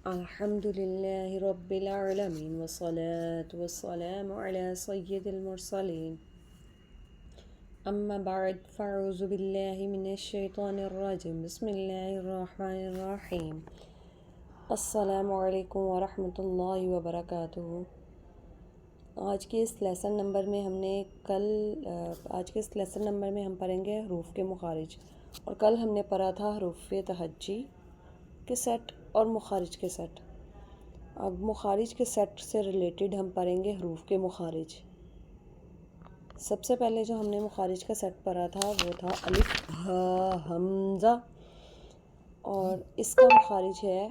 الحمد لله رب العالمين والصلاة والسلام على سيد المرسلين أما بعد فأعوذ بالله من الشيطان الرجيم بسم الله الرحمن الرحيم السلام علیکم ورحمۃ اللہ وبرکاتہ۔ آج کے اس لیسن نمبر میں ہم پڑھیں گے حروف کے مخارج، اور کل ہم نے پڑھا تھا حروف تہجی کے سیٹ اور مخارج کے سیٹ۔ اب مخارج کے سیٹ سے ریلیٹڈ ہم پڑھیں گے حروف کے مخارج۔ سب سے پہلے جو ہم نے مخارج کا سیٹ پڑھا تھا وہ تھا الف ہا حمزہ، اور اس کا مخارج ہے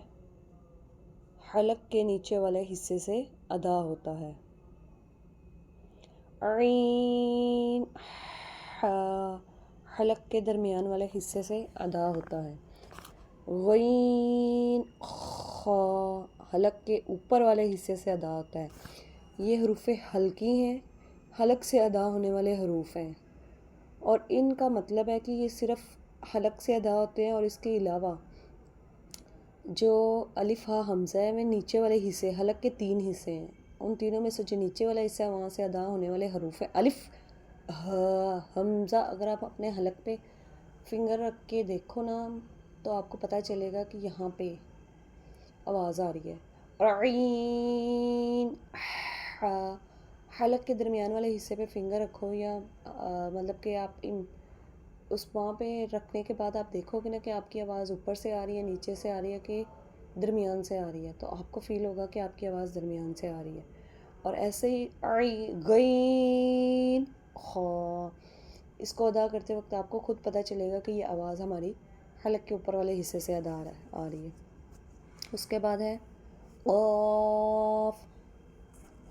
حلق کے نیچے والے حصے سے ادا ہوتا ہے۔ عین ہا حلق کے درمیان والے حصے سے ادا ہوتا ہے۔ غین خا حلق کے اوپر والے حصے سے ادا ہوتا ہے۔ یہ حروف حلقی ہیں، حلق سے ادا ہونے والے حروف ہیں، اور ان کا مطلب ہے کہ یہ صرف حلق سے ادا ہوتے ہیں، اور اس کے علاوہ جو الف ہا حمزہ ہے میں نیچے والے حصے، حلق کے 3 حصے ہیں، ان تینوں میں سے جو نیچے والا حصہ ہے وہاں سے ادا ہونے والے حروف ہیں الف ہا حمزہ۔ اگر آپ اپنے حلق پہ فنگر رکھ کے دیکھو نا تو آپ کو پتہ چلے گا کہ یہاں پہ آواز آ رہی ہے۔ عین ہا حلق کے درمیان والے حصے پہ فنگر رکھو، یا مطلب کہ آپ اس وہاں پہ رکھنے کے بعد آپ دیکھو گے نا کہ آپ کی آواز اوپر سے آ رہی ہے، نیچے سے آ رہی ہے کہ درمیان سے آ رہی ہے، تو آپ کو فیل ہوگا کہ آپ کی آواز درمیان سے آ رہی ہے۔ اور ایسے ہی غین خا، اس کو ادا کرتے وقت آپ کو خود پتہ چلے گا کہ یہ آواز ہماری حلق کے اوپر والے حصے سے ادا آ رہی ہے۔ اس کے بعد ہے قاف،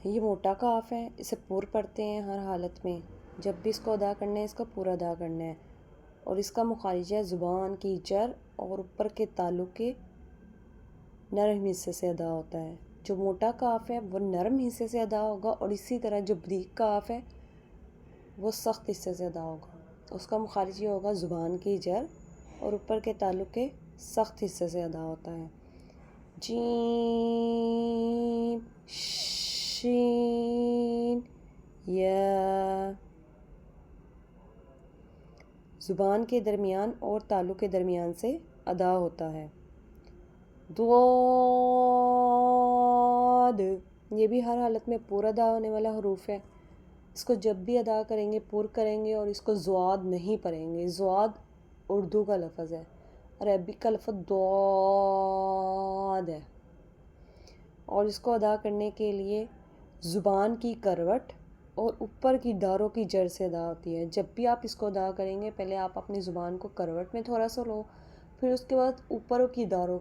یہ موٹا قاف ہے، اسے پور پڑھتے ہیں ہر حالت میں، جب بھی اس کو ادا کرنا ہے اس کو پورا ادا کرنا ہے، اور اس کا مخارج ہے زبان کی جر اور اوپر کے تعلق کے نرم حصے سے ادا ہوتا ہے۔ جو موٹا قاف ہے وہ نرم حصے سے ادا ہوگا، اور اسی طرح جو بریک قاف ہے وہ سخت حصے سے ادا ہوگا۔ اس کا مخارج یہ ہوگا زبان کی جر اور اوپر کے تعلق کے سخت حصے سے ادا ہوتا ہے۔ جیم شین یا، زبان کے درمیان اور تعلق کے درمیان سے ادا ہوتا ہے۔ ضاد، یہ بھی ہر حالت میں پورا ادا ہونے والا حروف ہے، اس کو جب بھی ادا کریں گے پور کریں گے، اور اس کو ضاد نہیں پڑھیں گے۔ ضاد اردو کا لفظ ہے، عربی کا لفظ ضاد ہے، اور اس کو ادا کرنے کے لیے زبان کی کروٹ اور اوپر کی داروں کی جڑ سے ادا ہوتی ہے۔ جب بھی آپ اس کو ادا کریں گے پہلے آپ اپنی زبان کو کروٹ میں تھوڑا سا لو، پھر اس کے بعد اوپر کی داروں،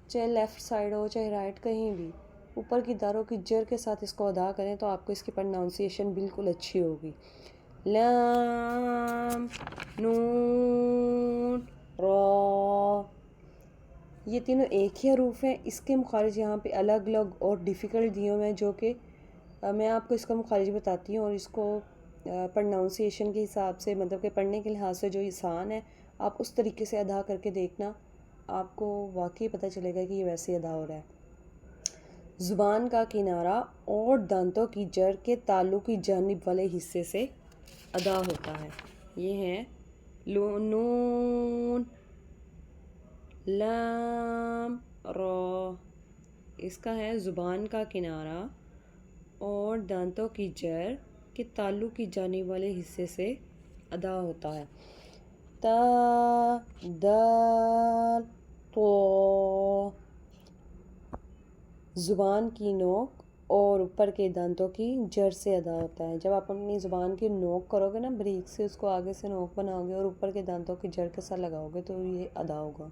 چاہے لیفٹ سائڈ ہو چاہے رائٹ، کہیں بھی اوپر کی داروں کی جڑ کے ساتھ اس کو ادا کریں تو آپ کو اس کی پروننسیشن بالکل اچھی ہوگی۔ لام نون را، یہ تینوں ایک ہی حروف ہیں، اس کے مخارج یہاں پہ الگ الگ اور ڈیفیکلٹ دیے ہوئے ہیں، جو کہ میں آپ کو اس کا مخارج بتاتی ہوں، اور اس کو پروننسیشن کے حساب سے، مطلب کہ پڑھنے کے لحاظ سے جو آسان ہے آپ اس طریقے سے ادا کر کے دیکھنا، آپ کو واقعی پتہ چلے گا کہ یہ ویسے ادا ہو رہا ہے۔ زبان کا کنارہ اور دانتوں کی جڑ کے تعلقی جانب والے حصے سے ادا ہوتا ہے۔ یہ ہیں نون لام را، اس کا ہے زبان کا کنارہ اور دانتوں کی جڑ کے تعلق کی جانب والے حصے سے ادا ہوتا ہے۔ تا دال تو، زبان کی نوک اور اوپر کے دانتوں کی جڑ سے ادا ہوتا ہے۔ جب آپ اپنی زبان کی نوک کرو گے نا، بریک سے اس کو آگے سے نوک بناؤ گے اور اوپر کے دانتوں کی جڑ کے ساتھ لگاؤ گے تو یہ ادا ہوگا۔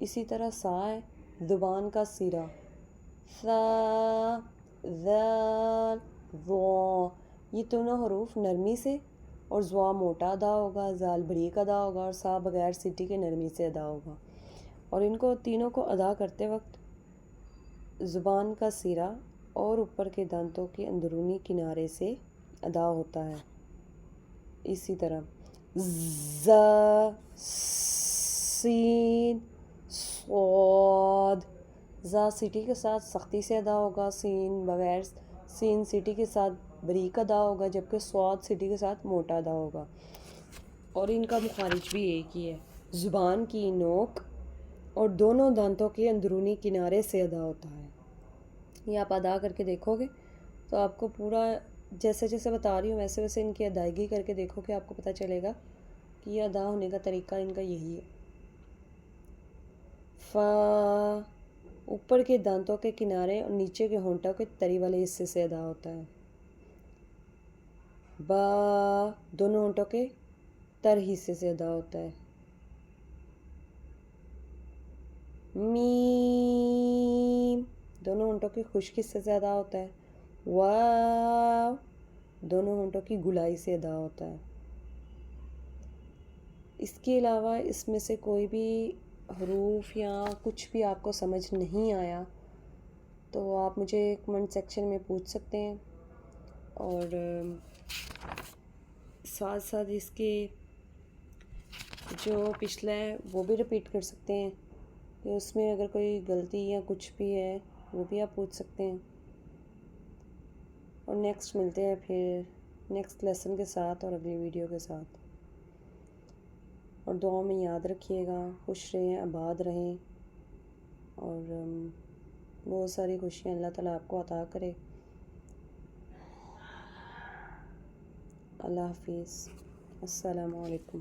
اسی طرح سا ہے، زبان کا سرا، سا ذال ضا، یہ دونوں حروف نرمی سے، اور ضا موٹا ادا ہوگا، ذال بریک ادا ہوگا، اور سا بغیر سیٹی کے نرمی سے ادا ہوگا۔ اور ان کو تینوں کو ادا کرتے وقت زبان کا سرا اور اوپر کے دانتوں کے اندرونی کنارے سے ادا ہوتا ہے۔ اسی طرح ز سین صاد، زا سیٹی کے ساتھ سختی سے ادا ہوگا، سین بغیر سین سیٹی کے ساتھ بریک ادا ہوگا، جبکہ صاد سیٹی کے ساتھ موٹا ادا ہوگا، اور ان کا مخارج بھی ایک ہی ہے۔ زبان کی نوک اور دونوں دانتوں کے اندرونی کنارے سے ادا ہوتا ہے۔ یہ آپ ادا کر کے دیکھو گے تو آپ کو پورا جیسے جیسے بتا رہی ہوں ویسے ویسے ان کی ادائیگی کر کے دیکھو کہ آپ کو پتہ چلے گا کہ یہ ادا ہونے کا طریقہ ان کا یہی ہے۔ فا اوپر کے دانتوں کے کنارے اور نیچے کے ہونٹوں کے تری والے حصے سے ادا ہوتا ہے۔ با دونوں ہونٹوں کے تر حصے سے ادا ہوتا ہے۔ میم دونوں ہونٹوں کے خشک حصے سے ادا ہوتا ہے۔ واو دونوں ہونٹوں کی گلائی سے ادا ہوتا ہے۔ اس کے علاوہ اس میں سے کوئی بھی حروف یا کچھ بھی آپ کو سمجھ نہیں آیا تو آپ مجھے کمنٹ سیکشن میں پوچھ سکتے ہیں، اور ساتھ ساتھ اس کے جو پچھلا ہے وہ بھی رپیٹ کر سکتے ہیں کہ اس میں اگر کوئی غلطی یا کچھ بھی ہے وہ بھی آپ پوچھ سکتے ہیں۔ اور نیکسٹ ملتے ہیں پھر نیکسٹ لیسن کے ساتھ اور اگلی ویڈیو کے ساتھ، اور دعا میں یاد رکھیے گا، خوش رہیں، آباد رہیں، اور بہت ساری خوشیاں اللہ تعالیٰ آپ کو عطا کرے۔ اللہ حافظ، السلام علیکم۔